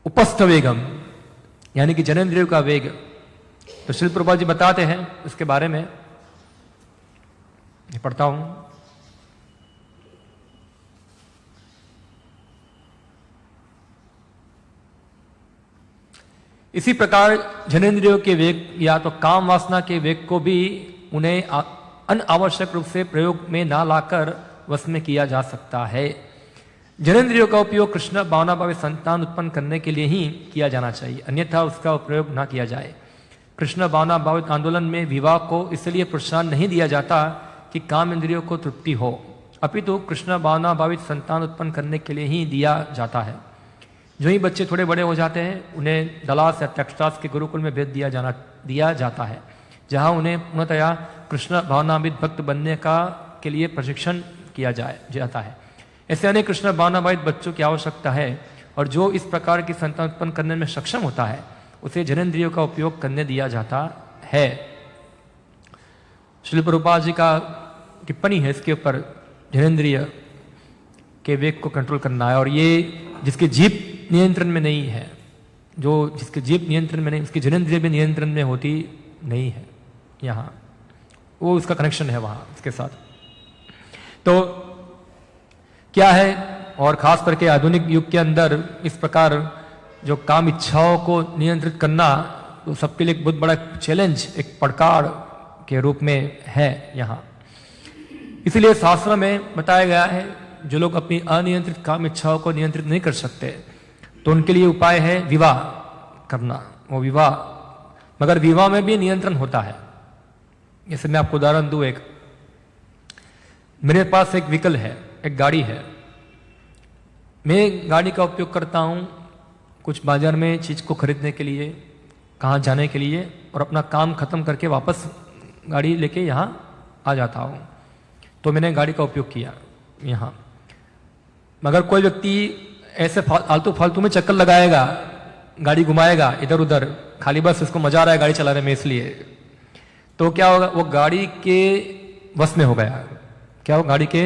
उपस्थ वेगम, यानी कि जनेंद्रियों का वेग। तो श्रील प्रभुपाद जी बताते हैं इसके बारे में, पढ़ता हूं। इसी प्रकार जनेंद्रियों के वेग या तो काम वासना के वेग को भी उन्हें अनावश्यक रूप से प्रयोग में ना लाकर वश में किया जा सकता है। जनेंद्रियों का उपयोग कृष्ण भावना भावित संतान उत्पन्न करने के लिए ही किया जाना चाहिए, अन्यथा उसका प्रयोग ना किया जाए। कृष्ण भावना भावित आंदोलन में विवाह को इसलिए प्रोत्साहन नहीं दिया जाता कि काम इंद्रियों को तृप्ति हो, अपितु कृष्ण भावना भावित संतान उत्पन्न करने के लिए ही दिया जाता है। जो ही बच्चे थोड़े बड़े हो जाते हैं उन्हें दलास या टेक्स्टास के गुरुकुल में भेज दिया जाता है, जहां उन्हें पूर्णतया कृष्ण भावनाभित भक्त बनने के लिए प्रशिक्षण किया जाता है। ऐसे अनेक कृष्ण भावनाभावित बच्चों की आवश्यकता है, और जो इस प्रकार की संतान उत्पन्न करने में सक्षम होता है उसे जनेंद्रियों का उपयोग करने दिया जाता है। श्रील प्रभुपाद जी का टिप्पणी है इसके ऊपर, जनेंद्रिय के वेग को कंट्रोल करना है, और ये जिसके जीभ नियंत्रण में नहीं है, जो जिसके जीभ नियंत्रण में नहीं, उसकी जनेंद्रिय भी नियंत्रण में होती नहीं है, यहाँ वो उसका कनेक्शन है वहाँ इसके साथ। तो क्या है, और खास करके आधुनिक युग के अंदर इस प्रकार जो काम इच्छाओं को नियंत्रित करना तो सबके लिए एक बहुत बड़ा चैलेंज, एक पड़कार के रूप में है यहाँ। इसलिए शास्त्र में बताया गया है जो लोग अपनी अनियंत्रित काम इच्छाओं को नियंत्रित नहीं कर सकते तो उनके लिए उपाय है विवाह करना। वो विवाह, मगर विवाह में भी नियंत्रण होता है। जैसे मैं आपको उदाहरण दूं, एक मेरे पास एक व्हीकल है, एक गाड़ी है, मैं गाड़ी का उपयोग करता हूं कुछ बाजार में चीज को खरीदने के लिए, कहाँ जाने के लिए, और अपना काम खत्म करके वापस गाड़ी लेके यहाँ आ जाता हूं। तो मैंने गाड़ी का उपयोग किया यहाँ। मगर कोई व्यक्ति ऐसे फालतू में चक्कर लगाएगा, गाड़ी घुमाएगा इधर उधर, खाली बस उसको मजा आ रहा है गाड़ी चलाने में इसलिए, तो क्या होगा, वो गाड़ी के वश में हो गया। क्या वो गाड़ी के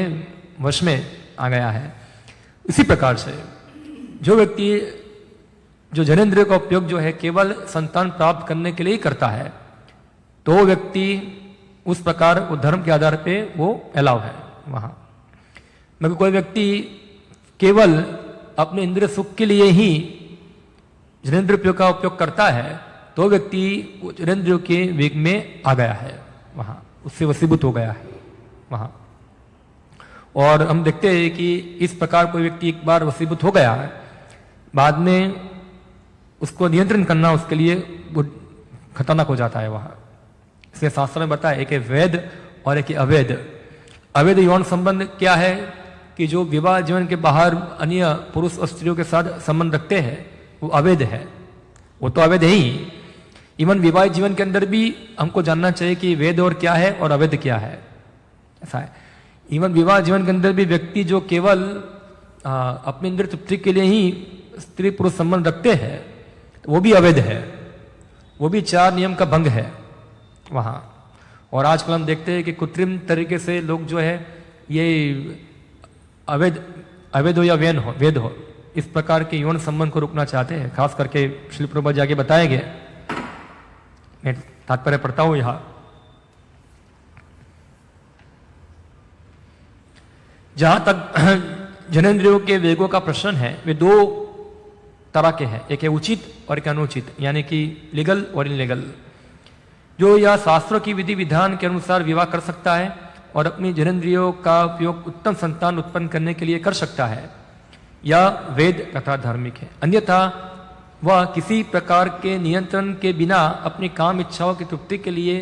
वश में आ गया है। इसी प्रकार से जो व्यक्ति जो जनेंद्रिय का उपयोग जो है केवल संतान प्राप्त करने के लिए ही करता है, तो वो व्यक्ति उस प्रकार वो धर्म के आधार पे वो अलाउ है वहां। मगर कोई व्यक्ति केवल अपने इंद्रिय सुख के लिए ही जनेंद्रिय का उपयोग करता है तो व्यक्ति जनेंद्रियों के वेग में आ गया है वहां, उससे वशीभूत हो गया है वहां। और हम देखते हैं कि इस प्रकार कोई व्यक्ति एक बार वशीभूत हो गया है, बाद में उसको नियंत्रण करना उसके लिए खतरनाक हो जाता है वहां। इसलिए शास्त्र में बताया एक है वैध और एक है अवैध। अवैध यौन संबंध क्या है कि जो विवाह जीवन के बाहर अन्य पुरुष और स्त्रियों के साथ संबंध रखते हैं वो अवैध है, वो तो अवैध है ही। इवन विवाह जीवन के अंदर भी हमको जानना चाहिए कि वैध और क्या है और अवैध क्या है, ऐसा है। इवन विवाह जीवन के अंदर भी व्यक्ति जो केवल अपने इंद्रिय तृप्ति के लिए ही स्त्री पुरुष संबंध रखते हैं वो भी अवैध है, वो भी 4 नियम का भंग है वहां। और आजकल हम देखते हैं कि कृत्रिम तरीके से लोग जो है ये अवैध हो या वैध हो इस प्रकार के यौन संबंध को रोकना चाहते हैं। खास करके श्री प्रभुपाद जी आगे बताए गए, मैं तात्पर्य पढ़ता हूं यहां। जहां तक जनेंद्रियों के वेगों का प्रश्न है वे 2 तरह के हैं, एक है उचित और एक अनुचित, यानी कि लीगल और इनलीगल। जो यह शास्त्रों की विधि विधान के अनुसार विवाह कर सकता है और अपनी जनेंद्रियों का उपयोग उत्तम संतान उत्पन्न करने के लिए कर सकता है, यह वेद तथा धार्मिक है। अन्यथा वह किसी प्रकार के नियंत्रण के बिना अपनी काम इच्छाओं की तृप्ति के लिए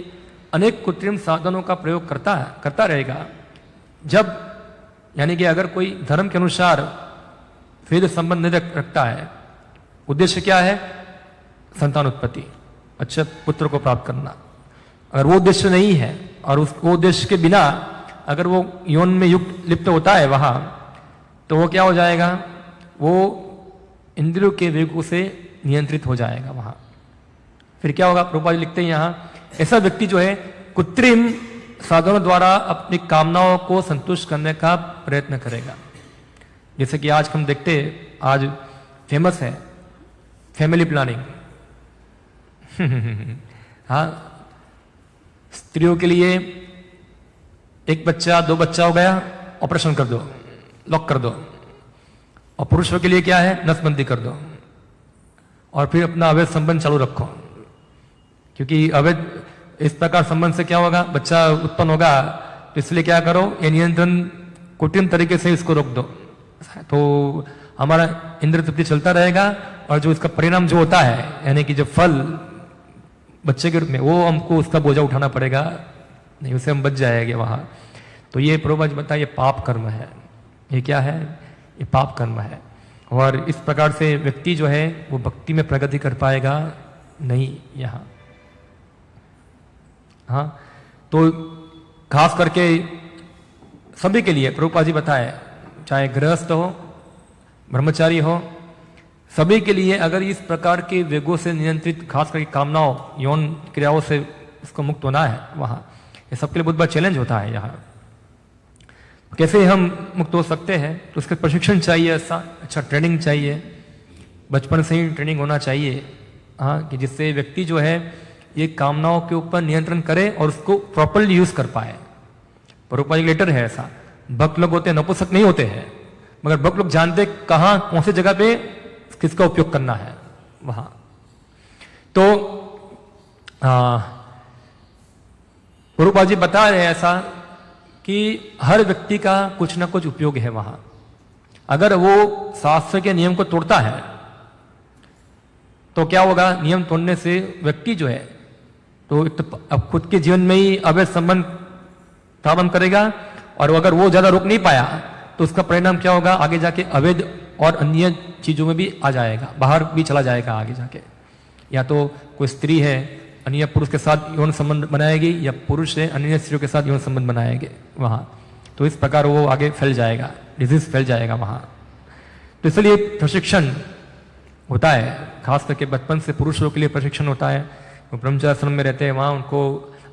अनेक कृत्रिम साधनों का प्रयोग करता रहेगा। जब यानी कि अगर कोई धर्म के अनुसार वेद संबंध नहीं रखता है, उद्देश्य क्या है, संतान उत्पत्ति, अच्छे पुत्र को प्राप्त करना, अगर वो उद्देश्य नहीं है और वो उद्देश्य के बिना अगर वो यौन में लिप्त होता है वहां, तो वो क्या हो जाएगा, वो इंद्रियों के वेगों से नियंत्रित हो जाएगा वहां। फिर क्या होगा, प्रभुपाद जी लिखते हैं यहां, ऐसा व्यक्ति जो है कृत्रिम साधनों द्वारा अपनी कामनाओं को संतुष्ट करने का प्रयत्न करेगा। जैसे कि आज हम देखते हैं, आज फेमस है फैमिली प्लानिंग। हाँ, स्त्रियों के लिए एक बच्चा, 2 बच्चा हो गया, ऑपरेशन कर दो, लॉक कर दो। और पुरुषों के लिए क्या है, नसबंदी कर दो और फिर अपना अवैध संबंध चालू रखो। क्योंकि अवैध इस प्रकार संबंध से क्या होगा, बच्चा उत्पन्न होगा, तो इसलिए क्या करो, ये नियंत्रण कुटिल तरीके से इसको रोक दो, तो हमारा इंद्र तृप्ति चलता रहेगा। और जो इसका परिणाम जो होता है, यानी कि जो फल बच्चे के रूप में, वो हमको उसका बोझा उठाना पड़ेगा नहीं, उससे हम बच जाएंगे वहां। तो ये प्रभुपाद बताया, ये पाप कर्म है। ये क्या है, ये पाप कर्म है। और इस प्रकार से व्यक्ति जो है वो भक्ति में प्रगति कर पाएगा नहीं यहाँ। हाँ, तो खास करके सभी के लिए प्रभुपाद जी बताए, चाहे गृहस्थ हो, ब्रह्मचारी हो, सभी के लिए अगर इस प्रकार के वेगों से नियंत्रित, खास करके कामनाओं, यौन क्रियाओं से इसको मुक्त होना है वहां, ये सबके लिए बहुत बड़ा चैलेंज होता है यहाँ। कैसे हम मुक्त हो सकते हैं, तो उसके प्रशिक्षण चाहिए, अच्छा ट्रेनिंग चाहिए, बचपन से ही ट्रेनिंग होना चाहिए। हाँ, कि जिससे व्यक्ति जो है ये कामनाओं के ऊपर नियंत्रण करे और उसको प्रॉपरली यूज कर पाए। प्रभुपाद जी लेटर है ऐसा, भक्त लोग होते हैं, नपुंसक नहीं होते हैं, मगर भक्त लोग जानते कहां कौन सी जगह पे किसका उपयोग करना है वहां। तो प्रभुपाद जी बता रहे हैं ऐसा कि हर व्यक्ति का कुछ ना कुछ उपयोग है वहां। अगर वो शास्त्र के नियम को तोड़ता है तो क्या होगा, नियम तोड़ने से व्यक्ति जो है तो अब खुद के जीवन में ही अवैध संबंध स्थापन करेगा, और अगर वो ज्यादा रोक नहीं पाया तो उसका परिणाम क्या होगा, आगे जाके अवैध और अन्य चीजों में भी आ जाएगा, बाहर भी चला जाएगा आगे जाके। या तो कोई स्त्री है अन्य पुरुष के साथ यौन संबंध बनाएगी, या पुरुष है अन्य स्त्रियों के साथ यौन संबंध बनाएंगे वहां, तो इस प्रकार वो आगे फैल जाएगा, डिजीज फैल जाएगा वहां। तो इसलिए प्रशिक्षण होता है, खास करके बचपन से पुरुष लोग के लिए प्रशिक्षण होता है। वो ब्रह्मचार्य आश्रम में रहते हैं, वहां उनको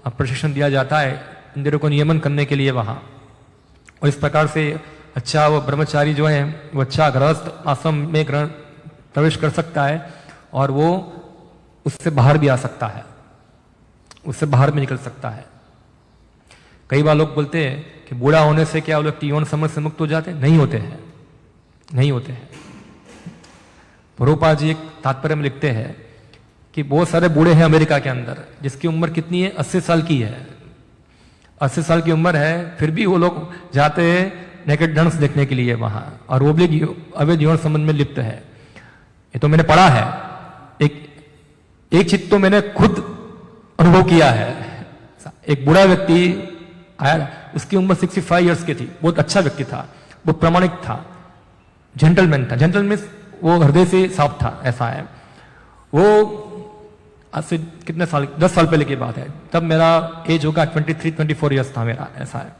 प्रशिक्षण दिया जाता है इंद्रियों को नियमन करने के लिए वहां। और इस प्रकार से अच्छा वो ब्रह्मचारी जो है वो अच्छा गृहस्थ आश्रम में प्रवेश कर सकता है, और वो उससे बाहर भी आ सकता है, उससे बाहर भी निकल सकता है। कई बार लोग बोलते हैं कि बूढ़ा होने से क्या वो व्यक्ति यौन संबंध से मुक्त हो जाते हैं, नहीं होते हैं, नहीं होते हैं। प्रभुपाद जी एक तात्पर्य में लिखते हैं कि बहुत सारे बूढ़े हैं अमेरिका के अंदर, जिसकी उम्र कितनी है, 80 साल की है, 80 साल की उम्र है, फिर भी वो लोग जाते हैं नेकेड डांस देखने के लिए वहां, और वो भी अवैध यौन संबंध में लिप्त है। ये तो मैंने पढ़ा है, एक चीज तो मैंने खुद अनुभव किया है। एक बूढ़ा व्यक्ति आया, उसकी उम्र 65 इयर्स की थी, बहुत अच्छा व्यक्ति था, वो प्रामाणिक था, जेंटलमैन था। जेंटलमैन वो हृदय से साफ था, ऐसा है। वो आज से कितने साल, 10 साल पहले की बात है, तब मेरा एज होगा 23-24 इयर्स था मेरा, ऐसा है।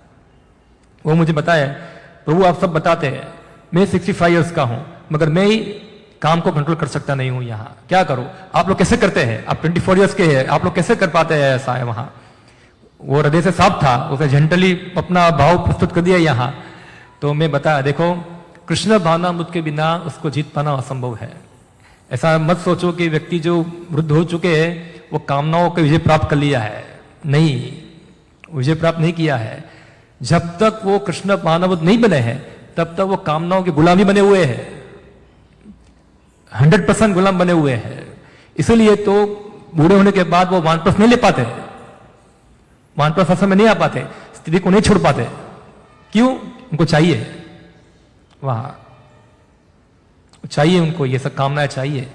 वो मुझे बताया, प्रभु आप सब बताते हैं, मैं 65 इयर्स का हूं, मगर मैं ही काम को कंट्रोल कर सकता नहीं हूं यहाँ, क्या करूं? आप लोग कैसे करते हैं? आप 24 इयर्स के हैं, आप लोग कैसे कर पाते हैं? ऐसा है वहां। वो हृदय से साफ था, उसे जेंटली अपना भाव प्रस्तुत कर दिया यहाँ। तो मैं बताया, देखो कृष्ण भावना मुझ के बिना उसको जीत पाना असंभव है। ऐसा मत सोचो कि व्यक्ति जो वृद्ध हो चुके हैं वो कामनाओं का विजय प्राप्त कर लिया है, नहीं, विजय प्राप्त नहीं किया है। जब तक वो कृष्ण भावनावुत नहीं बने हैं तब तक वो कामनाओं के गुलामी बने हुए हैं, 100% गुलाम बने हुए हैं। इसलिए तो बूढ़े होने के बाद वो वानप्रस्थ नहीं ले पाते, वानप्रस्थ आश्रम में नहीं आ पाते, स्त्री को नहीं छोड़ पाते। क्यों? उनको चाहिए, वहां चाहिए, उनको ये सब कामनाएं चाहिए।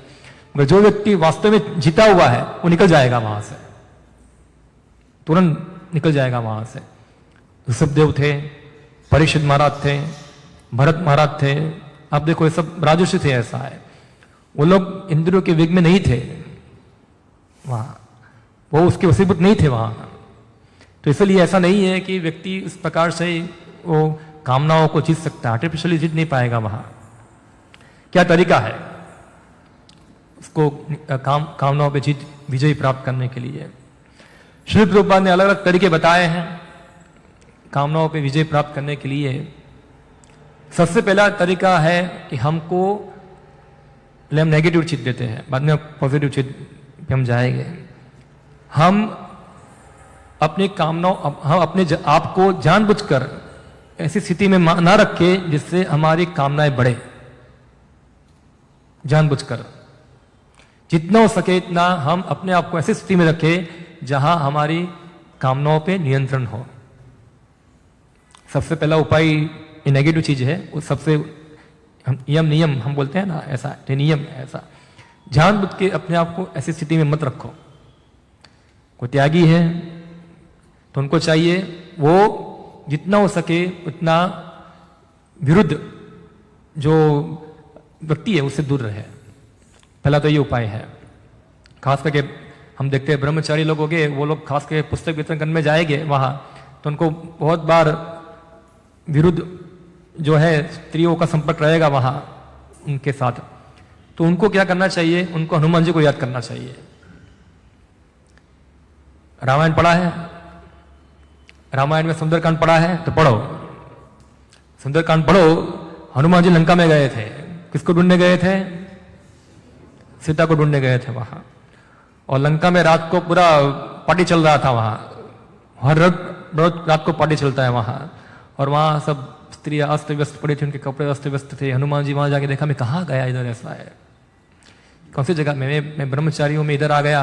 मगर जो व्यक्ति वास्तव में जीता हुआ है वो निकल जाएगा वहां से, तुरंत निकल जाएगा वहां से। ऋषभदेव थे, परीक्षित महाराज थे, भरत महाराज थे, आप देखो ये सब राजर्षि थे, ऐसा है। वो लोग इंद्रियों के वेग में नहीं थे वहां, वो उसके वसीभूत नहीं थे वहां। तो इसलिए ऐसा नहीं है कि व्यक्ति इस प्रकार से वो कामनाओं को जीत सकता है, आर्टिफिशियली जीत नहीं पाएगा वहां। क्या तरीका है उसको कामनाओं पे जीत विजय प्राप्त करने के लिए? श्री प्रभुपाद ने अलग अलग तरीके बताए हैं कामनाओं पे विजय प्राप्त करने के लिए। सबसे पहला तरीका है कि हमको पहले हम नेगेटिव चीज देते हैं, बाद में पॉजिटिव चीज पे हम जाएंगे। हम अपनी कामनाओं, हम अपने आप को जानबूझकर ऐसी स्थिति में ना रखे जिससे हमारी कामनाएं बढ़े। जानबूझकर जितना हो सके इतना हम अपने आप को ऐसी स्थिति में रखें जहां हमारी कामनाओं पे नियंत्रण हो। सबसे पहला उपाय ये नेगेटिव चीज है, उस सबसे नियम हम बोलते हैं ना, ऐसा ये नियम है। ऐसा जानबूझ के अपने आप को ऐसी स्थिति में मत रखो। कोई त्यागी है तो उनको चाहिए वो जितना हो सके उतना विरुद्ध जो व्यक्ति है उससे दूर रहे। पहला तो ये उपाय है। खास करके हम देखते हैं ब्रह्मचारी लोग हो गए, वो लोग खास करके पुस्तक वितरण करने में जाएंगे वहां, तो उनको बहुत बार विरुद्ध जो है स्त्रियों का संपर्क रहेगा वहां उनके साथ। तो उनको क्या करना चाहिए, उनको हनुमान जी को याद करना चाहिए। रामायण पढ़ा है, रामायण में सुंदरकांड पढ़ा है तो पढ़ो, सुंदरकांड पढ़ो। हनुमान जी लंका में गए थे, किसको ढूंढने गए थे? सीता को ढूंढने गए थे वहां। और लंका में रात को पूरा पार्टी चल रहा था वहां, हर रोज रात को पार्टी चलता है वहां। और वहां सब स्त्रियां अस्त व्यस्त पड़ी थी, उनके कपड़े अस्त व्यस्त थे। हनुमान जी वहां जाके देखा, मैं कहाँ गया, इधर ऐसा है, कौन सी जगह में मैं ब्रह्मचारियों में इधर आ गया,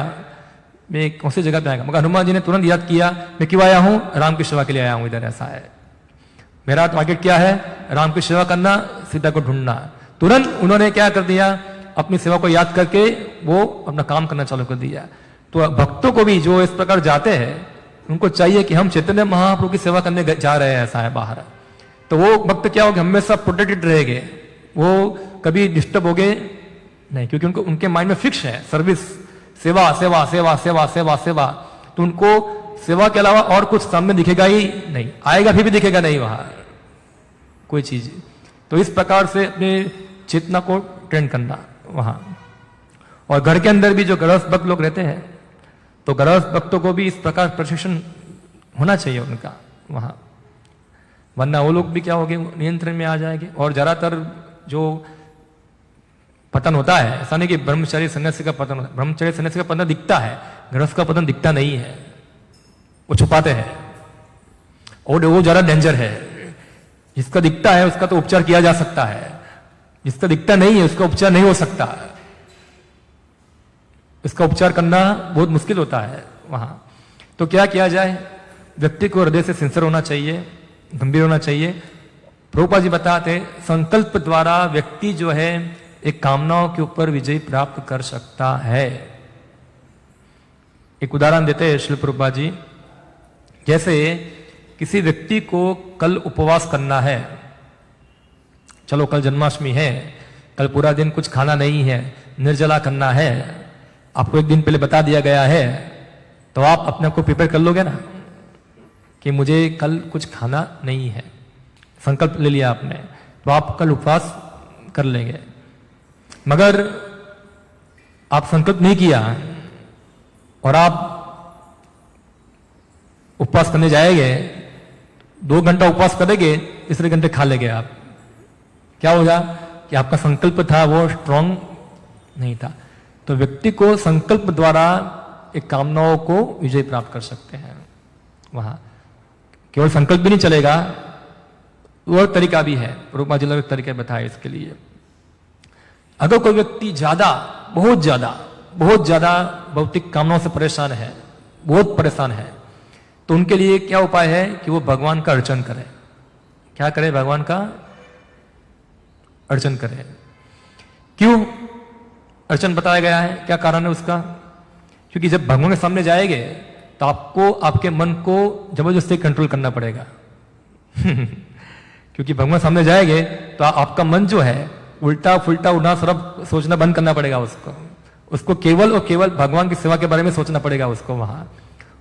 मैं कौन सी जगह पे आएगा। मगर हनुमान जी ने तुरंत याद किया, मैं क्यों आया हूं? राम की सेवा के लिए आया हूं, इधर ऐसा है, मेरा टारगेट क्या है? राम की सेवा करना, सीता को ढूंढना। तुरंत उन्होंने क्या कर दिया, अपनी सेवा को याद करके वो अपना काम करना चालू कर दिया। तो भक्तों को भी जो इस प्रकार जाते हैं उनको चाहिए कि हम चैतन्य महाप्रभु की सेवा करने जा रहे हैं, ऐसा है बाहर। तो वो भक्त क्या होगा, हमेशा प्रोटेक्टेड रहेंगे, वो कभी डिस्टर्ब हो गए नहीं, क्योंकि उनको उनके माइंड में फिक्स है सर्विस, सेवा सेवा सेवा सेवा सेवा सेवा। तो उनको सेवा के अलावा और कुछ सामने दिखेगा ही नहीं, आएगा फिर भी दिखेगा नहीं वहां कोई चीज। तो इस प्रकार से अपने चेतना को ट्रेन करना वहां। और घर के अंदर भी जो गृहस्थ भक्त लोग रहते हैं, तो गृहस्थ भक्तों को भी इस प्रकार प्रशिक्षण होना चाहिए उनका वहां, वरना वो लोग भी क्या होंगे, नियंत्रण में आ जाएंगे। और ज्यादातर जो पतन होता है, ऐसा नहीं कि ब्रह्मचारी सन्यासी का पतन होता है, ब्रह्मचारी सन्यासी का पतन दिखता है, गृहस्थ का पतन दिखता नहीं है, वो छुपाते हैं। और वो ज्यादा डेंजर है। जिसका दिखता है उसका तो उपचार किया जा सकता है, जिसका दिखता नहीं है उसका उपचार नहीं हो सकता। इसका उपचार करना बहुत मुश्किल होता है वहां। तो क्या किया जाए, व्यक्ति को हृदय से सिंसियर होना चाहिए, गंभीर होना चाहिए। प्रभुपाद जी बताते संकल्प द्वारा व्यक्ति जो है एक कामनाओं के ऊपर विजय प्राप्त कर सकता है। एक उदाहरण देते हैं श्री प्रभुपाद जी, जैसे किसी व्यक्ति को कल उपवास करना है, चलो कल जन्माष्टमी है, कल पूरा दिन कुछ खाना नहीं है, निर्जला करना है, आपको एक दिन पहले बता दिया गया है, तो आप अपने आप को प्रिपेयर कर लोगे ना कि मुझे कल कुछ खाना नहीं है, संकल्प ले लिया आपने, तो आप कल उपवास कर लेंगे। मगर आप संकल्प नहीं किया और आप उपवास करने जाएंगे, 2 घंटा उपवास करेंगे, तीसरे घंटे खा लेंगे आप, क्या होगा कि आपका संकल्प था वो स्ट्रांग नहीं था। तो व्यक्ति को संकल्प द्वारा एक कामनाओं को विजय प्राप्त कर सकते हैं वहां। केवल संकल्प भी नहीं चलेगा, वो तरीका भी है, प्रभुपाद जी ने एक तरीका बताया इसके लिए। अगर कोई व्यक्ति बहुत ज्यादा भौतिक कामनाओं से परेशान है, बहुत परेशान है, तो उनके लिए क्या उपाय है कि वो भगवान का अर्चन करे। क्या करे? भगवान का अर्चन करे। क्यों अर्चन बताया गया है, क्या कारण है उसका? क्योंकि जब भगवान के सामने जाएंगे तो आपको आपके मन को जबरदस्ती कंट्रोल करना पड़ेगा क्योंकि भगवान सामने जाएंगे तो आपका मन जो है उल्टा फुल्टा उड़ा सब सोचना बंद करना पड़ेगा उसको केवल और केवल भगवान की सेवा के बारे में सोचना पड़ेगा उसको वहां।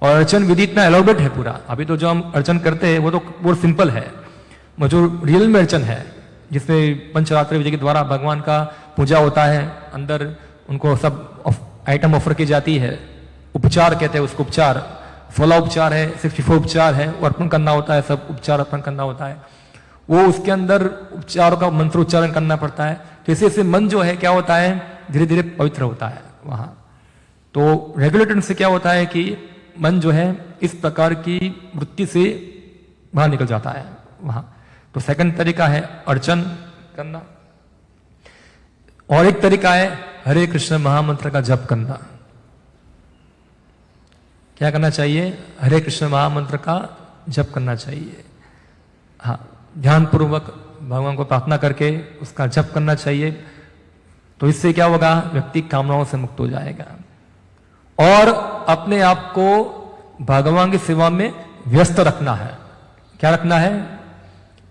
और अर्चन विधि इतना एलोबरेट है पूरा। अभी तो जो हम अर्चन करते हैं वो तो बहुत सिंपल है, वो जो रियल में अर्चन है जिसमें पंचरात्रि विधि के द्वारा भगवान का पूजा होता है, अंदर उनको सब आइटम ऑफर की जाती है, उपचार कहते हैं उसको, उपचार 16 उपचार है, 64 उपचार है, वो अर्पण करना होता है, सब उपचार अर्पण करना होता है, वो उसके अंदर उपचारों का मंत्र उच्चारण करना पड़ता है। तो ऐसे ऐसे मन जो है क्या होता है धीरे धीरे पवित्र होता है वहां। तो रेगुलेटर से क्या होता है कि मन जो है इस प्रकार की वृत्ति से बाहर निकल जाता है वहां। तो सेकंड तरीका है अर्चन करना, और एक तरीका है हरे कृष्ण महामंत्र का जप करना। क्या करना चाहिए? हरे कृष्ण महामंत्र का जप करना चाहिए। हाँ, ध्यान पूर्वक भगवान को प्रार्थना करके उसका जप करना चाहिए। तो इससे क्या होगा? व्यक्ति कामनाओं से मुक्त हो जाएगा और अपने आप को भगवान की सेवा में व्यस्त रखना है। क्या रखना है?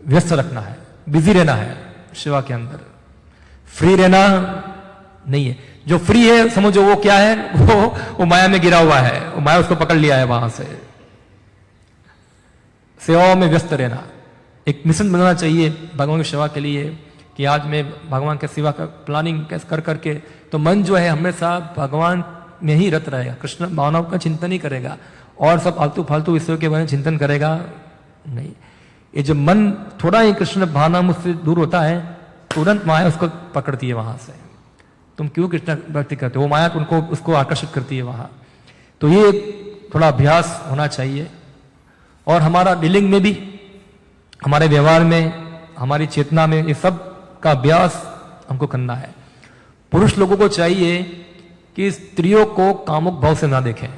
व्यस्त रखना है, बिजी रहना है सेवा के अंदर। फ्री रहना नहीं है। जो फ्री है समझो वो क्या है? वो माया में गिरा हुआ है, वो माया उसको पकड़ लिया है वहां से। सेवाओं में व्यस्त रहना, एक मिशन बनाना चाहिए भगवान की सेवा के लिए कि आज मैं भगवान के सेवा का प्लानिंग कर करके, तो मन जो है हमेशा भगवान में ही रत रहेगा, कृष्ण भावनाओं का चिंतन ही करेगा और सब फालतू फालतू विषयों के बारे में चिंतन करेगा नहीं। ये जो मन थोड़ा ही कृष्ण भावना मुझसे दूर होता है, तुरंत माया उसको पकड़ती है वहां से। तुम क्यों कृष्ण भक्ति करते हो? वो माया उनको उसको आकर्षित करती है वहां। तो ये थोड़ा अभ्यास होना चाहिए। और हमारा डीलिंग में भी, हमारे व्यवहार में, हमारी चेतना में, ये सब का अभ्यास हमको करना है। पुरुष लोगों को चाहिए कि स्त्रियों को कामुक भाव से ना देखें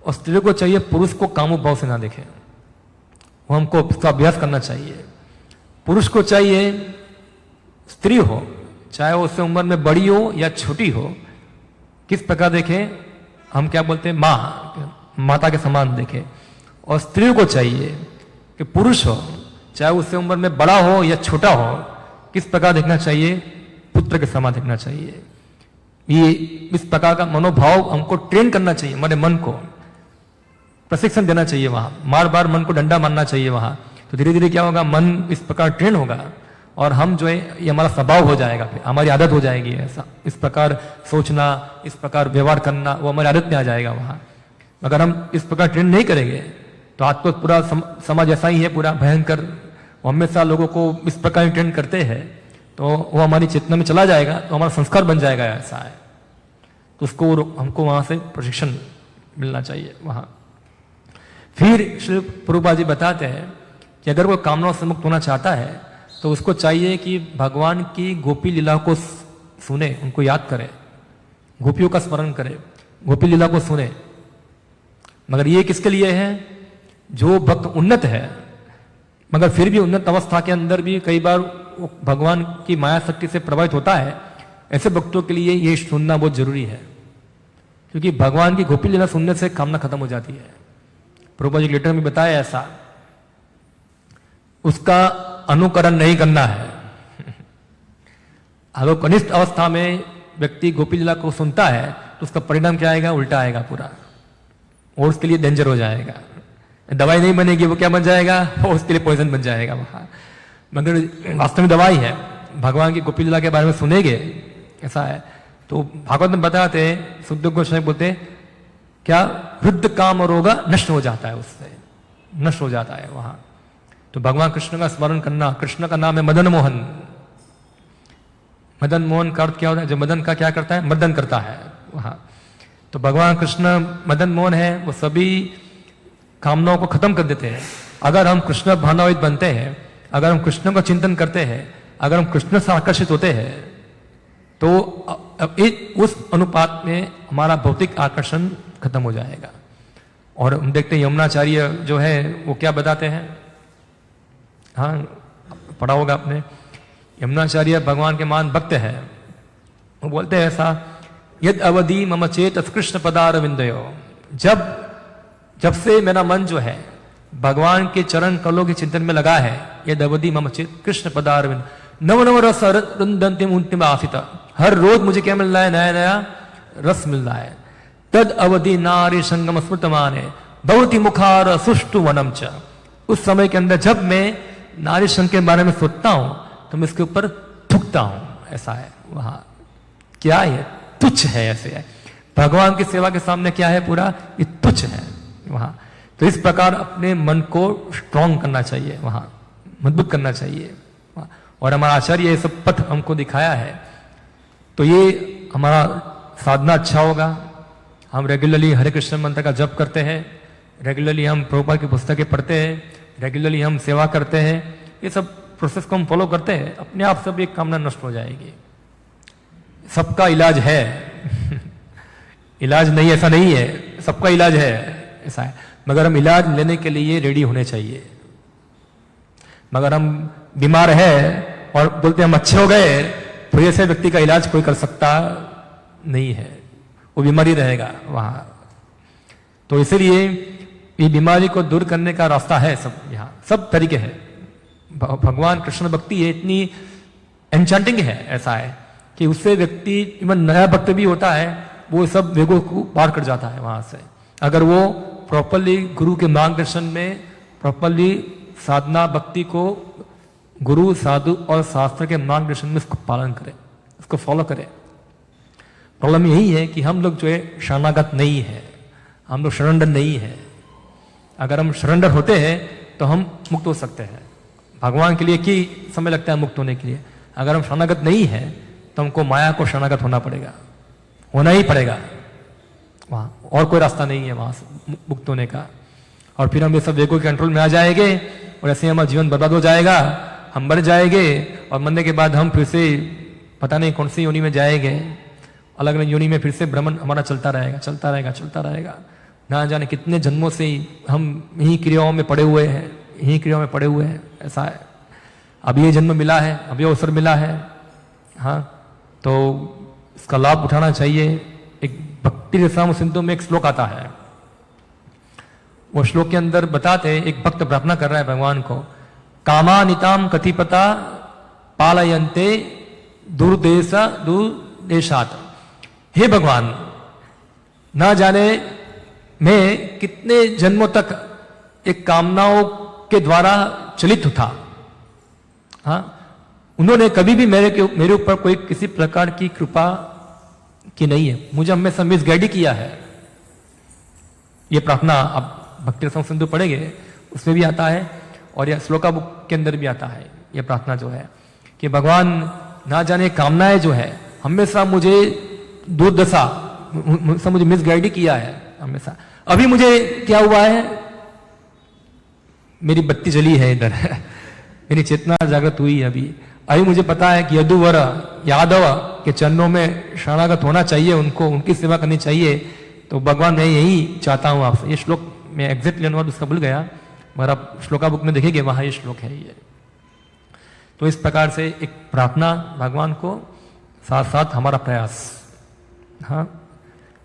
और स्त्रियों को चाहिए पुरुष को कामुक भाव से ना देखें। वो हमको उसका अभ्यास करना चाहिए। पुरुष को चाहिए स्त्री हो, चाहे वो उससे उम्र में बड़ी हो या छोटी हो, किस प्रकार देखें? हम क्या बोलते हैं? माता के समान देखें। और स्त्रियों को चाहिए कि पुरुष हो, चाहे उससे उम्र में बड़ा हो या छोटा हो, किस प्रकार देखना चाहिए? पुत्र के समान देखना चाहिए। ये इस प्रकार का मनोभाव हमको ट्रेन करना चाहिए। हमारे मन को प्रशिक्षण देना चाहिए वहां, बार बार मन को डंडा मारना चाहिए वहां। तो धीरे धीरे क्या होगा? मन इस प्रकार ट्रेन होगा और हम जो है ये हमारा स्वभाव हो जाएगा, फिर हमारी आदत हो जाएगी ऐसा, इस प्रकार सोचना, इस प्रकार व्यवहार करना, वो हमारी आदत में आ जाएगा वहां। अगर हम इस प्रकार ट्रेन नहीं करेंगे तो आज तो पूरा समाज ऐसा ही है, पूरा भयंकर, हमेशा लोगों को इस प्रकार ट्रेन करते हैं, तो वो हमारी चेतना में चला जाएगा, तो हमारा संस्कार बन जाएगा ऐसा है। तो उसको हमको वहां से प्रशिक्षण मिलना चाहिए वहां। फिर श्री प्रभुपाद जी बताते हैं कि अगर वो कामनाओं से मुक्त होना चाहता है तो उसको चाहिए कि भगवान की गोपी लीला को सुने, उनको याद करे, गोपियों का स्मरण करे, गोपी लीला को सुने। मगर ये किसके लिए है? जो भक्त उन्नत है, मगर फिर भी उन्नत अवस्था के अंदर भी कई बार भगवान की माया शक्ति से प्रभावित होता है, ऐसे भक्तों के लिए ये सुनना बहुत जरूरी है। क्योंकि भगवान की गोपी लीला सुनने से कामना खत्म हो जाती है। प्रभुपाद जी लेटर में बताया ऐसा, उसका अनुकरण नहीं करना है। अगर कनिष्ठ अवस्था में व्यक्ति गोपी लीला को सुनता है तो उसका परिणाम क्या आएगा? उल्टा आएगा पूरा, और उसके लिए डेंजर हो जाएगा। दवाई नहीं बनेगी, वो क्या बन जाएगा? वो उसके लिए पॉइजन बन जाएगा वहां। मगर वास्तव में दवाई है, भगवान की गोपी लीला के बारे में सुनेंगे ऐसा है। तो भागवत में बताते हैं, सुखदेव गोस्वामी बोलते क्या? वृद्ध काम रोग नष्ट हो जाता है, उससे नष्ट हो जाता है वहां। तो भगवान कृष्ण का स्मरण करना, कृष्ण का नाम है मदन मोहन। मदन मोहन का अर्थ क्या होता है? जो मदन का क्या करता है? मर्दन करता है वहां। तो भगवान कृष्ण मदन मोहन है, वो सभी कामनाओं को खत्म कर देते हैं। अगर हम कृष्ण भावनावित बनते हैं, अगर हम कृष्ण का चिंतन करते हैं, अगर हम कृष्ण से आकर्षित होते हैं, तो उस अनुपात में हमारा भौतिक आकर्षण खत्म हो जाएगा। और हम देखते हैं यमुनाचार्य जो है वो क्या बताते हैं, हाँ पढ़ा होगा आपने, यमुनाचार्य भगवान के महान भक्त है। वो बोलते हैं ऐसा, यद अवधि मम चेत कृष्ण पदार विंदयो, जब से मेरा मन जो है भगवान के चरण कमलों के चिंतन में लगा है, यद अवधि मम चेत कृष्ण पदार विंद नव नव रस रुंदंतिम आसिता, हर रोज मुझे क्या मिल रहा है? नया नया रस मिल रहा है। तद अवधि नारी संगम स्मृतमान है भवती मुखार सुष्टु वनम च, उस समय के अंदर जब मैं नारी संग के बारे में सोचता हूं तो मैं इसके ऊपर थूकता हूं, ऐसा है वहां। क्या है? तुच्छ है, ऐसे है। भगवान की सेवा के सामने क्या है? पूरा ये तुच्छ है वहां। तो इस प्रकार अपने मन को स्ट्रांग करना चाहिए वहां, मजबूत करना चाहिए। और हमारा आचार्य ये सब पथ हमको दिखाया है। तो ये हमारा साधना अच्छा होगा, हम रेगुलरली हरे कृष्ण मंत्र का जप करते हैं, रेगुलरली हम प्रभुपाद की पुस्तकें पढ़ते हैं, रेगुलरली हम सेवा करते हैं, ये सब प्रोसेस को हम फॉलो करते हैं, अपने आप सब एक कामना नष्ट हो जाएगी। सबका इलाज है इलाज नहीं ऐसा नहीं है, सबका इलाज है ऐसा है, मगर हम इलाज लेने के लिए रेडी होने चाहिए। मगर हम बीमार है और बोलते हम अच्छे हो गए, तो ऐसे व्यक्ति का इलाज कोई कर सकता नहीं है, वो बीमारी रहेगा वहां। तो इसलिए ये बीमारी को दूर करने का रास्ता है, सब यहाँ सब तरीके हैं। भगवान कृष्ण भक्ति है, इतनी एन्चेंटिंग है, ऐसा है कि उससे व्यक्ति इवन नया भक्त भी होता है, वो सब वेगों को पार कर जाता है वहां से, अगर वो प्रॉपरली गुरु के मार्गदर्शन में प्रॉपरली साधना भक्ति को गुरु साधु और शास्त्र के मार्गदर्शन में उसको पालन करे, उसको फॉलो करे। प्रॉब्लम यही है कि हम लोग जो है शरणागत नहीं है, हम लोग शरणर नहीं है। अगर हम शरणर होते हैं तो हम मुक्त हो सकते हैं। भगवान के लिए की समय लगता है मुक्त होने के लिए। अगर हम शरणागत नहीं है तो हमको माया को शरणागत होना पड़ेगा, होना ही पड़ेगा वहां, और कोई रास्ता नहीं है वहां से मुक्त होने का। और फिर हम ये सब वेगों के कंट्रोल में आ जाएंगे और ऐसे हमारा जीवन बर्बाद हो जाएगा, हम मर जाएंगे और मरने के बाद हम फिर से पता नहीं कौन सी योनि में जाएंगे, अलग अलग योनि में फिर से भ्रमण हमारा चलता रहेगा चलता रहेगा चलता रहेगा। ना जाने कितने जन्मों से हम यही क्रियाओं में पड़े हुए हैं, यही क्रियाओं में पड़े हुए हैं, ऐसा है। अब ये जन्म मिला है, अब ये अवसर मिला है, हाँ, तो इसका लाभ उठाना चाहिए। एक भक्ति रसायन सिंधु में एक श्लोक आता है, वो श्लोक के अंदर बताते हैं, एक भक्त प्रार्थना कर रहा है भगवान को, कामानिताम कथिपता पालयन्ते दुर्देशात। हे भगवान, ना जाने मैं कितने जन्मों तक एक कामनाओं के द्वारा चलित था, हाँ, उन्होंने कभी भी मेरे ऊपर कोई किसी प्रकार की कृपा की नहीं है, मुझे हमेशा मिसगाइड किया है। ये प्रार्थना आप भक्ति रसायन सिंधु पढ़ेंगे उसमें भी आता है और यह श्लोका बुक के अंदर भी आता है। यह प्रार्थना जो है कि भगवान ना जाने कामनाएं जो है हमेशा मुझे दुर्दशा, मुझे मिसगाइड किया है हमेशा। अभी मुझे क्या हुआ है, मेरी बत्ती जली है इधर मेरी चेतना जागृत हुई है अभी मुझे पता है कि यदुवर यादव के चरणों में शरणागत होना चाहिए, उनको उनकी सेवा करनी चाहिए। तो भगवान मैं यही चाहता हूं आपसे। ये श्लोक मैं एग्जैक्टली अनुवाद उसका भूल गया, मगर आप श्लोका बुक में देखेंगे वहां ये श्लोक है ये। तो इस प्रकार से एक प्रार्थना भगवान को, साथ साथ हमारा प्रयास, हाँ,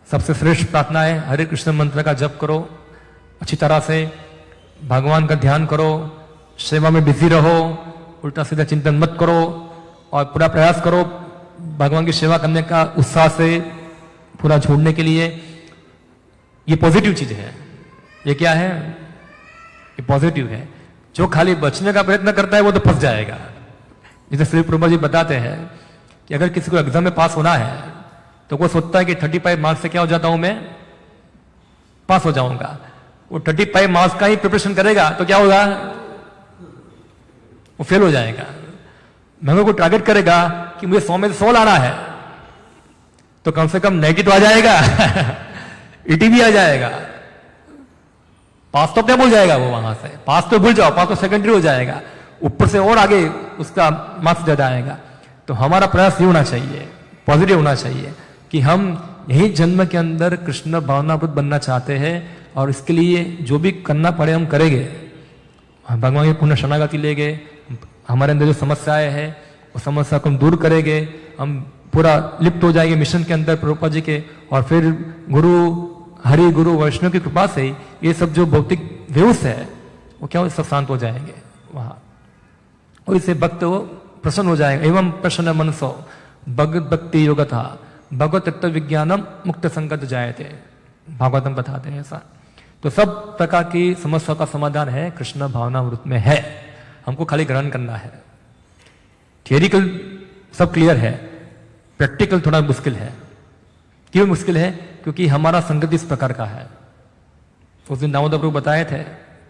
सबसे श्रेष्ठ प्रार्थना है हरे कृष्ण मंत्र का जप करो, अच्छी तरह से भगवान का ध्यान करो, सेवा में बिजी रहो, उल्टा सीधा चिंतन मत करो और पूरा प्रयास करो भगवान की सेवा करने का उत्साह से पूरा छोड़ने के लिए। ये पॉजिटिव चीज है। ये क्या है, ये पॉजिटिव है। जो खाली बचने का प्रयत्न करता है वो तो फंस जाएगा। जैसे श्री प्रभु जी बताते हैं कि अगर किसी को एग्जाम में पास होना है तो वो सोचता है कि 35 मार्क्स से क्या हो जाता हूं मैं, पास हो जाऊंगा। वो 35 मार्क्स का ही प्रिपरेशन करेगा तो क्या होगा, वो फेल हो जाएगा। मगर को टारगेट करेगा कि मुझे 100 में से 100 लाना है तो कम से कम 90 तो आ जाएगा 80 भी आ जाएगा। पास तो क्या भूल जाएगा वो, वहां से पास तो भूल जाओ, पास तो सेकेंडरी हो जाएगा, ऊपर से और आगे उसका मार्क्स ज्यादा आएगा। तो हमारा प्रयास ये होना चाहिए, पॉजिटिव होना चाहिए कि हम यही जन्म के अंदर कृष्ण भावनाभूत बनना चाहते हैं और इसके लिए जो भी करना पड़े हम करेंगे। भगवान की पुण्य शरणागति लेंगे, हमारे अंदर जो समस्याएं हैं वो समस्या को हम दूर करेंगे, हम पूरा लिप्त हो जाएंगे मिशन के अंदर प्रभुपाद जी के, और फिर गुरु हरि गुरु वैष्णव की कृपा से ये सब जो भौतिक व्यूस है वो क्या सब शांत हो जाएंगे वहां, और इससे भक्त वो प्रसन्न हो जाएगा। एवं प्रसन्न मनसो भगवत भक्ति योग था भगवत तत्व विज्ञानम मुक्त संगत जायते, भागवतम बताते हैं ऐसा। तो सब प्रकार की समस्या का समाधान है कृष्ण भावनामृत में है, हमको खाली ग्रहण करना है। थियरिकल सब क्लियर है, प्रैक्टिकल थोड़ा मुश्किल है। क्यों मुश्किल है, क्योंकि हमारा संगत इस प्रकार का है। उस दिन दामोदर प्रभु बताए थे,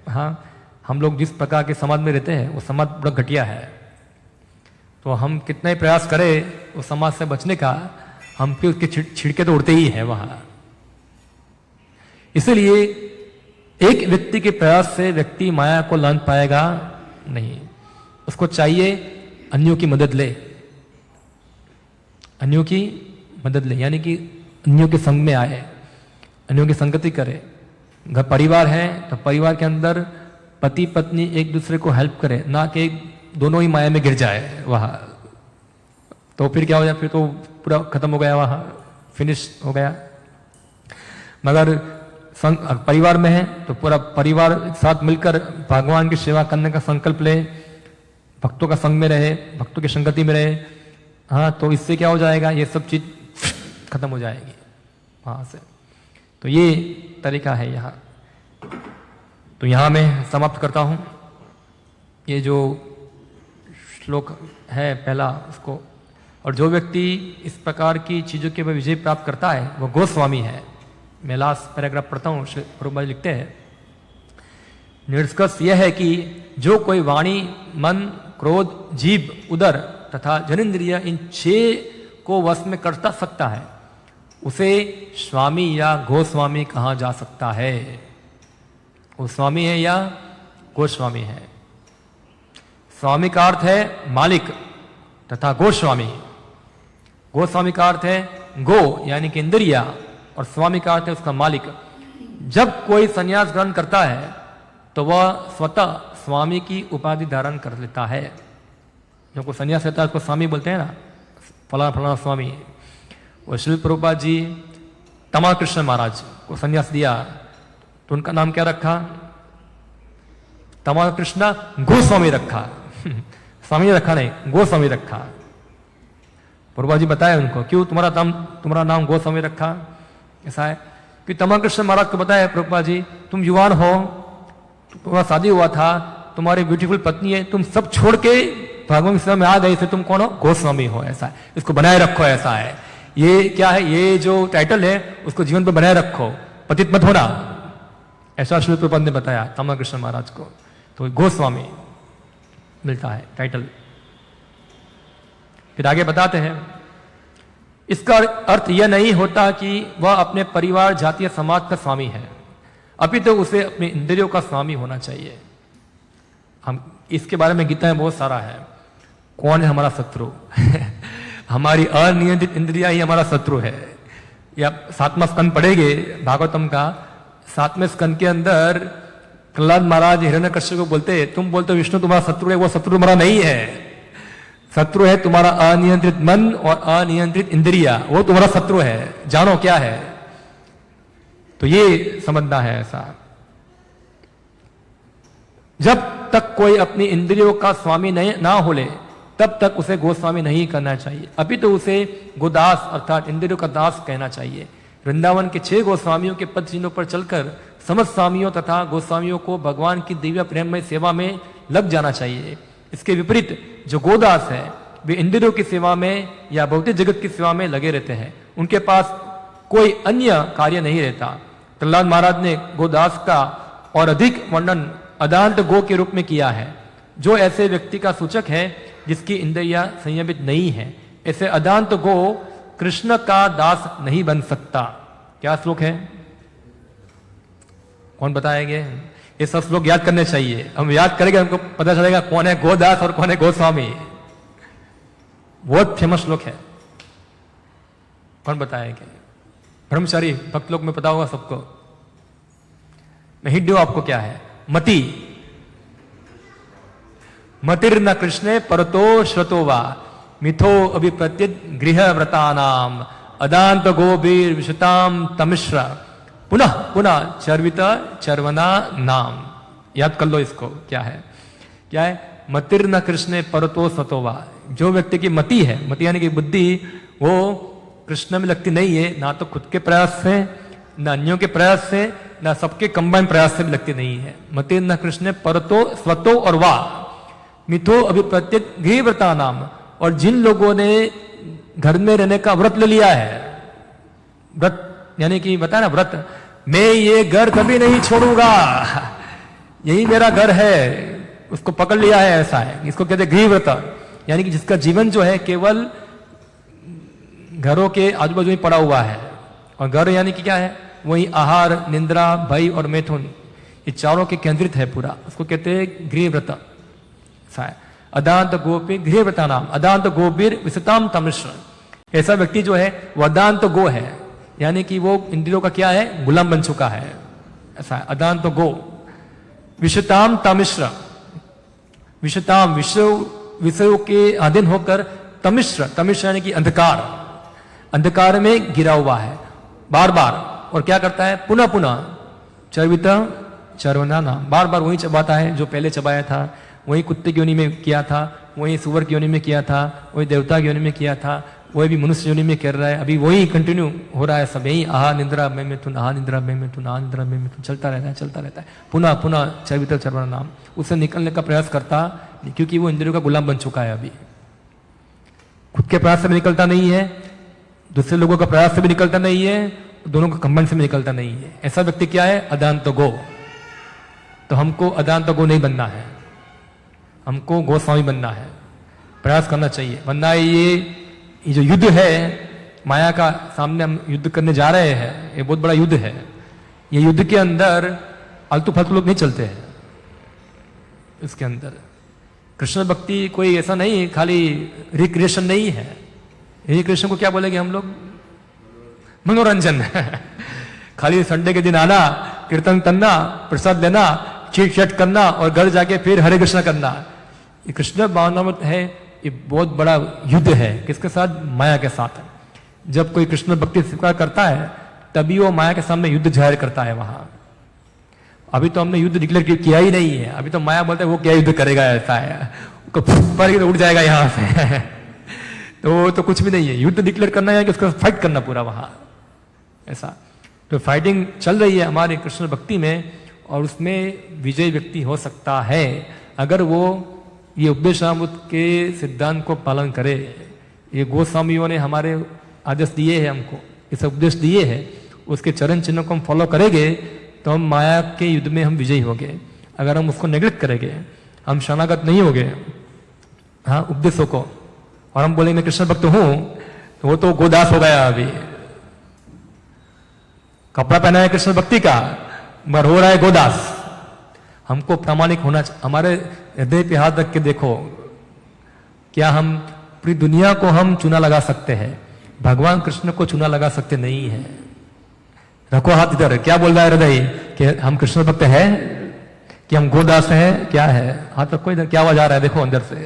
हाँ, हम लोग जिस प्रकार के समाज में रहते हैं वो समाज बड़ा घटिया है। तो हम कितना ही प्रयास करें उस समाज से बचने का, हम पे उसके छिड़के तो उड़ते ही है वहां। इसलिए एक व्यक्ति के प्रयास से व्यक्ति माया को लांघ पाएगा नहीं। उसको चाहिए अन्यों की मदद ले, अन्यों की मदद ले, यानी कि अन्यों के संग में आए, अन्यों की संगति करे। घर परिवार है तो परिवार के अंदर पति पत्नी एक दूसरे को हेल्प करे, ना कि दोनों ही माया में गिर जाए वहां। तो फिर क्या हो जाए, फिर तो पूरा खत्म हो गया, वहां फिनिश हो गया। मगर परिवार में है तो पूरा परिवार एक साथ मिलकर भगवान की सेवा करने का संकल्प ले, भक्तों का संग में रहे, भक्तों की संगति में रहे। हाँ, तो इससे क्या हो जाएगा, ये सब चीज खत्म हो जाएगी वहां से। तो ये तरीका है यहाँ। तो यहाँ मैं समाप्त करता हूँ। ये जो श्लोक है पहला उसको, और जो व्यक्ति इस प्रकार की चीजों के ऊपर विजय प्राप्त करता है वो गोस्वामी है। मैं लास्ट पैराग्राफ पढ़ता हूँ, श्री प्रभुपाद लिखते हैं, निष्कर्ष यह है कि जो कोई वाणी, मन, क्रोध, जीभ, उदर तथा जनेंद्रिय इन 6 को वश में कर सकता है उसे स्वामी या गोस्वामी कहा जा सकता है। वो स्वामी है या गोस्वामी है। स्वामी का अर्थ है मालिक तथा गोस्वामी। गोस्वामी का अर्थ है गो यानी कि इंद्रिया, और स्वामी का अर्थ है उसका मालिक। जब कोई संन्यास ग्रहण करता है तो वह स्वतः स्वामी की उपाधि धारण कर लेता है। जो कोई संन्यास लेता है उसको स्वामी बोलते हैं ना, फलाना फलाना स्वामी। और श्री प्रभुपाद जी तमा कृष्ण महाराज को संन्यास दिया तो उनका नाम क्या रखा, तमा कृष्ण गोस्वामी रखा। स्वामी रखा नहीं, गोस्वामी रखा। प्रभुपाद जी बताया उनको क्यों तुम्हारा नाम गोस्वामी रखा। ऐसा है कि तमा कृष्ण महाराज को बताया, प्रभुपाद जी तुम युवान हो, तुम्हारा शादी हुआ था, तुम्हारी ब्यूटीफुल पत्नी है, तुम सब छोड़ के भगवान की सेवा में आ गए थे, तुम कौन हो, गोस्वामी हो। ऐसा है, इसको बनाए रखो। ऐसा है, ये क्या है, ये जो टाइटल है उसको जीवन पर बनाए रखो, पतित मत होना। ऐसा श्री प्रभुपाद ने बताया तमा कृष्ण महाराज को। तो गोस्वामी मिलता है टाइटल। फिर आगे बताते हैं, इसका अर्थ यह नहीं होता कि वह अपने परिवार, जातीय समाज का स्वामी है, अभी तो उसे अपने इंद्रियों का स्वामी होना चाहिए। हम इसके बारे में गीता में बहुत सारा है। कौन है हमारा शत्रु? हमारी अनियंत्रित इंद्रिया ही हमारा शत्रु है। या 7वां स्कंद पढ़ेंगे भागवतम का, 7वें स्कंद के अंदर प्रहलाद महाराज हिरण्यकश्यप को बोलते हैं, तुम बोलते हो विष्णु तुम्हारा शत्रु है, वो शत्रु तुम्हारा नहीं है। शत्रु है तुम्हारा अनियंत्रित मन और अनियंत्रित इंद्रिया, वो तुम्हारा शत्रु है। जानो क्या है। तो ये समझना है ऐसा। जब तक कोई अपनी इंद्रियों का स्वामी नहीं ना हो ले तब तक उसे गोस्वामी नहीं करना चाहिए, अभी तो उसे गोदास अर्थात इंद्रियों का दास कहना चाहिए। वृंदावन के 6 गोस्वामियों के पद चिन्हों पर चलकर समस्त स्वामियों तथा गोस्वामियों को भगवान की दिव्य प्रेममय सेवा में लग जाना चाहिए। इसके विपरीत जो गोदास है वे इंद्रियों की सेवा में या भौतिक जगत की सेवा में लगे रहते हैं, उनके पास कोई अन्य कार्य नहीं रहता। प्रहलाद महाराज ने गोदास का और अधिक वर्णन अदांत गो के रूप में किया है, जो ऐसे व्यक्ति का सूचक है जिसकी इंद्रियां संयमित नहीं है। ऐसे अदांत गो कृष्ण का दास नहीं बन सकता। क्या श्लोक है, कौन बताएंगे? ये सब श्लोक याद करने चाहिए। हम याद करेंगे हमको पता चलेगा कौन है गोदास और कौन है गोस्वामी। बहुत फेमस श्लोक है, कौन बताएंगे? ब्रह्मचारी भक्त लोग में पता होगा सबको। मैं हिट दूं आपको क्या है। मति मतिर्न कृष्णे परतो श्रतो वा मिथो अभिप्रत्यत गृह व्रतानाम अदांत गोबीर विशताम तमिश्र पुनः पुनः चर्वित चर्वना नाम। याद कर लो इसको। क्या है, क्या है? मतिर्न कृष्णे परतो श्रतो वा। जो व्यक्ति की मति है, मति यानी कि बुद्धि, वो कृष्ण में लगती नहीं है, ना तो खुद के प्रयास से, न अन्यों के प्रयास से, न सबके कंबाइन प्रयास से भी लगती नहीं है। मतिर्न कृष्ण परतो स्वतो और वा मिथो अभिप्रत्यत गृह व्रता नाम। और जिन लोगों ने घर में रहने का व्रत ले लिया है, व्रत यानी कि बताया ना व्रत, मैं ये घर कभी नहीं छोड़ूंगा, यही मेरा घर है, उसको पकड़ लिया है। ऐसा है, इसको कहते हैं गृह व्रत, यानी कि जिसका जीवन जो है केवल घरों के आजू बाजू में पड़ा हुआ है। और घर यानी कि क्या है? वही आहार, निंद्रा, भय और मैथुन, ये चारों के केंद्रित है पूरा। उसको कहते हैं गृहव्रत। अदांत गोपी गृहव्रता नाम, अदांत गोपीर विसताम तमिश्र। ऐसा व्यक्ति जो है वो अदांत गो है, यानी कि वो इंद्रियों का क्या है? गुलाम बन चुका है। ऐसा है अदांत गो। विषताम तमिश्र, विषताम विषयों के अधीन होकर, तमिश्र, तमिश्र यानी कि अंधकार, अंधकार में गिरा हुआ है बार बार। और क्या करता है? पुनः पुनः चर्वित चरवना नाम, बार बार वही चबाता है जो पहले चबाया था। वही कुत्ते की योनि में किया था, वही सुअर की योनि में किया था, वही देवता की योनि में किया था, वही भी मनुष्य योनि में कर रहा है। अभी वही कंटिन्यू हो रहा है सब, यही आहा निद्रा में मिथुन, आहा निद्रा में मिथुन, आहा निद्रा में मिथुन, चलता रहता है, चलता रहता है। पुनः पुनः चर्वित चरवना नाम। उससे निकलने का प्रयास करता, क्योंकि वो इंद्रियों का गुलाम बन चुका है। अभी खुद के प्रयास से भी निकलता नहीं है, दूसरे लोगों का प्रयास से भी निकलता नहीं है, दोनों का कंबन से भी निकलता नहीं है। ऐसा व्यक्ति क्या है? अदांत गो। तो हमको अदांत गो नहीं बनना है, हमको गोस्वामी बनना है, प्रयास करना चाहिए। वरना ये जो युद्ध है माया का, सामने हम युद्ध करने जा रहे हैं, ये बहुत बड़ा युद्ध है। ये युद्ध के अंदर आलतू फालतू लोग नहीं चलते हैं। इसके अंदर कृष्ण भक्ति कोई ऐसा नहीं, खाली रिक्रिएशन नहीं है। रिक्रिएशन को क्या बोलेंगे हम लोग? मनोरंजन। खाली संडे के दिन आना, कीर्तन करना, प्रसाद लेना, चीट चैट करना और घर जाके फिर हरे कृष्ण करना। ये कृष्ण भावनामत है, ये बहुत बड़ा युद्ध है। किसके साथ? माया के साथ। जब कोई कृष्ण भक्ति स्वीकार करता है तभी वो माया के सामने युद्ध जाहिर करता है वहां। अभी तो हमने युद्ध डिक्लेयर किया ही नहीं है। अभी तो माया बोलता है वो क्या युद्ध करेगा, ऐसा है, पर तो उड़ जाएगा यहां से। तो कुछ भी नहीं है। युद्ध डिक्लेयर करना है कि उसको फाइट करना पूरा वहां, ऐसा। तो फाइटिंग चल रही है हमारे कृष्ण भक्ति में, और उसमें विजय व्यक्ति हो सकता है अगर वो ये उपदेशामृत के सिद्धांत को पालन करे। ये गोस्वामियों ने हमारे आदेश दिए हैं, हमको इस उपदेश दिए हैं, उसके चरण चिन्हों को हम फॉलो करेंगे तो हम माया के युद्ध में हम विजयी होंगे। अगर हम उसको नेग्लेक्ट करेंगे, हम शरणागत नहीं होंगे हाँ उपदेशों को, और हम बोलेंगे मैं कृष्ण भक्त हूं, तो वो तो गोदास हो गया। अभी कपड़ा पहना है कृष्ण भक्ति का, मगर हो रहा है गोदास। हमको प्रामाणिक होना, हमारे हृदय पे हाथ रख के देखो, क्या हम पूरी दुनिया को हम चूना लगा सकते हैं, भगवान कृष्ण को चूना लगा सकते नहीं है। रखो हाथ इधर, क्या बोल रहा है हृदय कि हम कृष्ण भक्त हैं कि हम गोदास हैं, क्या है? हाथ रखो इधर, क्या आवाज आ रहा है देखो अंदर से।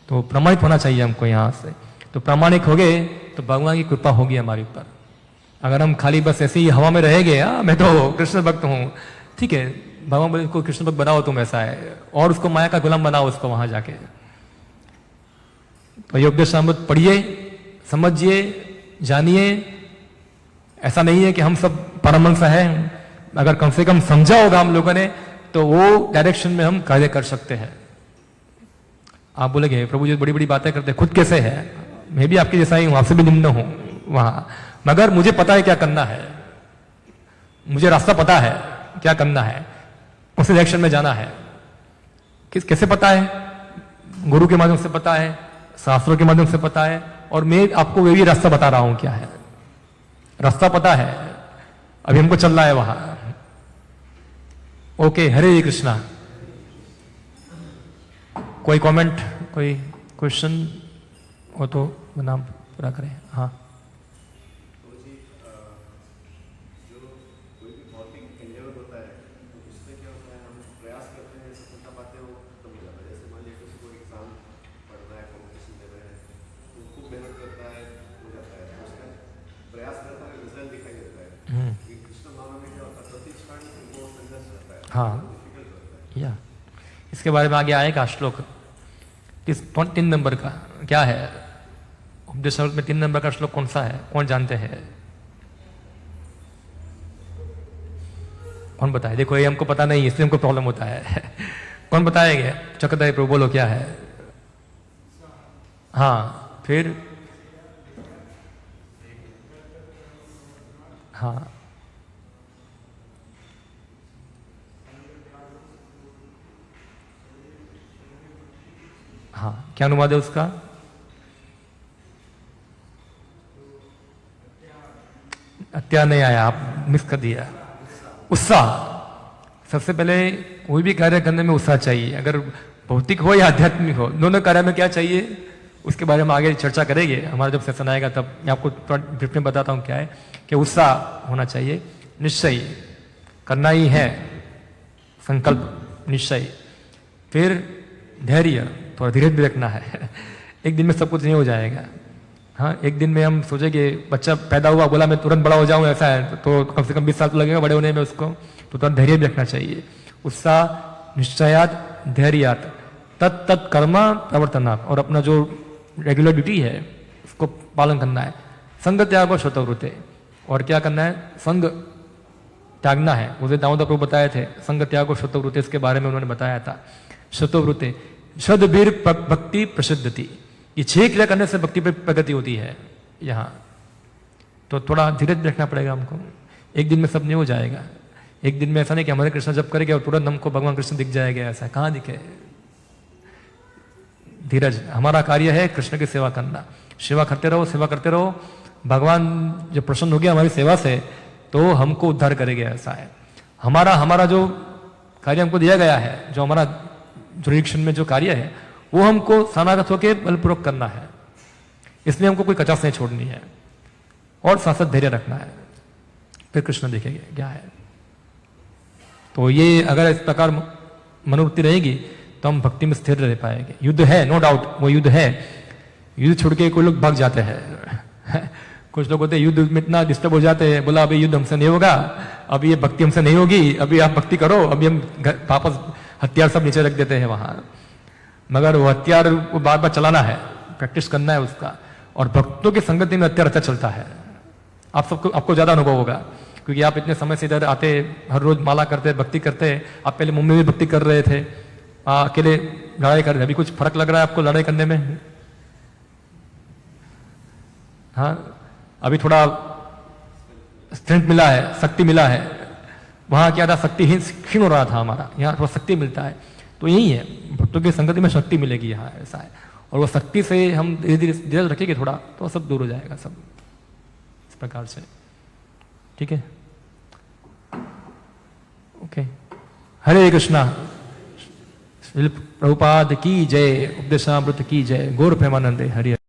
तो प्रमाणित होना चाहिए हमको यहां से। तो प्रामाणिक हो गए तो भगवान की कृपा होगी हमारे ऊपर। अगर हम खाली बस ऐसे ही हवा में रहेंगे, मैं तो कृष्ण भक्त हूं, ठीक है, भगवान बोले को कृष्ण भक्त बनाओ तुम, ऐसा है, और उसको माया का गुलाम बनाओ उसको वहां जाके। तो योगदेशामृत पढ़िए, समझिए, जानिए। ऐसा नहीं है कि हम सब परमहंस हैं। अगर कम से कम समझा होगा हम लोगों ने तो वो डायरेक्शन में हम कार्य कर सकते हैं। आप बोलेंगे प्रभु जी बड़ी बड़ी बातें करते हैं, खुद कैसे है? मैं भी आपके जैसा ही हूं, आपसे भी निम्न हूं वहां, मगर मुझे पता है क्या करना है, मुझे रास्ता पता है क्या करना है, उस डायरेक्शन में जाना है। कैसे पता है? गुरु के माध्यम से पता है, शास्त्रों के माध्यम से पता है, और मैं आपको वही रास्ता बता रहा हूं क्या है। रास्ता पता है, अभी हमको चलना है वहां। ओके, हरे कृष्णा। कोई कमेंट, कोई क्वेश्चन हो तो नाम पूरा करें। हाँ, हाँ, या इसके बारे में आगे आएगा श्लोक। 3 नंबर का क्या है उपदेशामृत में? 3 नंबर का श्लोक कौन सा है? कौन जानते हैं? कौन बताए? देखो ये हमको पता नहीं, इसलिए हमको प्रॉब्लम होता है। कौन बताएगा? चक्रधारी प्रभु बोलो क्या है? हाँ, फिर हाँ, हाँ, क्या अनुवाद है उसका? अत्यार नहीं आया, आप मिस कर दिया। उत्साह, सबसे पहले कोई भी कार्य करने में उत्साह चाहिए, अगर भौतिक हो या आध्यात्मिक हो, दोनों कार्य में क्या चाहिए उसके बारे में आगे चर्चा करेंगे। हमारा जब सेशन आएगा तब मैं आपको थोड़ा ब्रीफ में बताता हूँ क्या है कि उत्साह होना चाहिए, निश्चय करना ही है, संकल्प निश्चय, फिर धैर्य, थोड़ा धीरे भी रखना है। एक दिन में सब कुछ नहीं हो जाएगा। हाँ, एक दिन में हम सोचेंगे बच्चा पैदा हुआ बोला मैं तुरंत बड़ा हो जाऊं, ऐसा है तो कम से कम 20 साल तो लगेगा बड़े होने में उसको, तो थोड़ा धैर्य भी रखना चाहिए। उत्साह निश्चयात धैर्यात तत् कर्मा प्रवर्तनात्, और अपना जो रेगुलर ड्यूटी है उसको पालन करना है। संग त्याग और शतवृत्ते, और क्या करना है, संग त्यागना है। मुझे दाऊद प्रभु बताए थे संग त्याग और शतवृत्ते, इसके बारे में उन्होंने बताया था। शतवृत्ते शतबीर भक्ति प्रसिद्धति, ये 6 क्रिया करने से भक्ति पर प्रगति होती है यहाँ, तो थोड़ा धीरज रखना पड़ेगा हमको। एक दिन में सब नहीं हो जाएगा। एक दिन में ऐसा नहीं कि हमारे कृष्ण जप करेंगे और तुरंत हमको भगवान कृष्ण दिख जाएगा, ऐसा कहाँ दिखे। धीरज, हमारा कार्य है कृष्ण की सेवा करना, सेवा करते रहो, सेवा करते रहो। भगवान जब प्रसन्न हो गया हमारी सेवा से तो हमको उद्धार करेंगे, ऐसा है। हमारा जो कार्य हमको दिया गया है, जो हमारा जुरिडिक्शन में जो कार्य है वो हमको शरणागत होकर बलपूर्वक करना है, इसलिए हमको कोई कचास नहीं छोड़नी है और साथ साथ धैर्य रखना है, फिर कृष्ण देखेंगे क्या है। तो ये अगर इस प्रकार मनोवृत्ति रहेगी तो हम भक्ति में स्थिर रह पाएंगे। युद्ध है, नो डाउट वो युद्ध है, युद्ध छोड़ के कोई लोग भाग जाते हैं। कुछ लोग होते हैं युद्ध में इतना डिस्टर्ब हो जाते हैं, बोला अभी युद्ध हमसे नहीं होगा, अभी ये भक्ति हमसे नहीं होगी, अभी आप भक्ति करो, अभी हम वापस हथियार सब नीचे रख देते हैं वहां। मगर वो हथियार को बार बार चलाना है, प्रैक्टिस करना है उसका, और भक्तों की संगति में हथियार अच्छा चलता है। आपको ज्यादा अनुभव होगा क्योंकि आप इतने समय से इधर आते, हर रोज माला करते, भक्ति करते। आप पहले मुंबई में भक्ति कर रहे थे, अकेले लड़ाई कर रहे, अभी कुछ फर्क लग रहा है आपको लड़ाई करने में? हाँ, अभी थोड़ा स्ट्रेंथ मिला है, शक्ति मिला है। वहां क्या था, शक्ति क्षीण हो रहा था हमारा, यहाँ थोड़ा शक्ति मिलता है। तो यही है, भक्तों की संगति में शक्ति मिलेगी यहाँ, ऐसा है। और वो शक्ति से हम धीरे धीरे धीरज रखेंगे थोड़ा, तो सब दूर हो जाएगा सब इस प्रकार से। ठीक है, ओके। हरे कृष्णा। प्रभुपाद की जय, उपदेशामृत की जय, गौर प्रेमानंदे हरि।